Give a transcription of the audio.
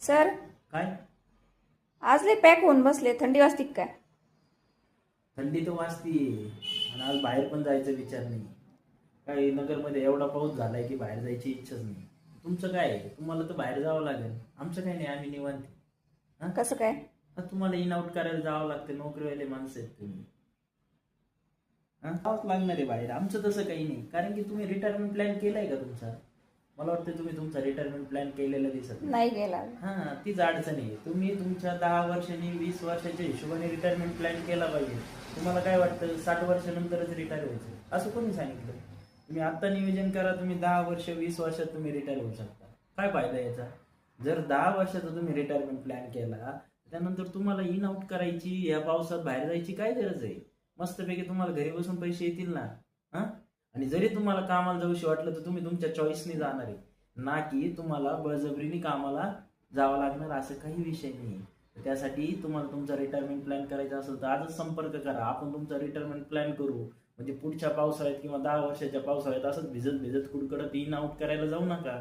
Sir, काय? आज लय पॅक होऊन बसले. थंडी वाजते का काय? थंडी तर वाजतीये आणि आज बाहेर पण जायचा विचार नाही. काय नगरमध्ये एवढा पाऊस झालाय की बाहेर जायची इच्छाच नाही. तुमचं काय आहे? तुम्हाला तर बाहेर जावं लागेल. आमचं काही नाही, आम्ही निवांत आहे. हा? कसं काय? हा, तुम्हाला इन आउट करायला जावं लागतं, नोकरीवाले माणसं आहेत तुम्ही. हा, जावंच लागणार आहे बाहेर. आमचं तसं काही नाही, कारण की तुम्ही रिटायरमेंट प्लॅन केलाय का तुमचा? मला वाटतं तुम्ही तुमचा रिटायरमेंट प्लॅन केलेला दिसत नाही. नाही गेला. हा, तीच अडचण आहे. तुम्ही तुमच्या 10 वर्षांनी 20 वर्षाच्या हिशोबाने रिटायरमेंट प्लॅन केला पाहिजे. तुम्हाला काय वाटतं 60 वर्षानंतरच रिटायर व्हायचं असं कोणी सांगितलं? तुम्ही आत्ता नियोजन करा, तुम्ही 10 वर्ष 20 वर्षात तुम्ही रिटायर होऊ शकता. काय फायदा याचा? जर 10 वर्षाचा तुम्ही रिटायरमेंट प्लॅन केला, त्यानंतर तुम्हाला इन आउट करायची, या पावसात बाहेर जायची काय गरज आहे? मस्तपैकी तुम्हाला घरी बसून पैसे येतील ना. हा, आणि जरी तुम्हाला कामाला जाऊशी वाटलं तर तुम्ही तुमच्या चॉईसनी जाणार आहे, ना की तुम्हाला बळजबरीने कामाला जावं लागणार, असं काही विषय नाही. त्यासाठी तुम्हाला तुमचा रिटायरमेंट प्लॅन करायचा असेल तर आजच संपर्क करा. आपण तुमचा रिटायरमेंट प्लॅन करू. म्हणजे पुढच्या पावसाळ्यात किंवा 10 वर्षाच्या पावसाळ्यात असंच भिजत भिजत कुडकडत इन आउट करायला जाऊ नका.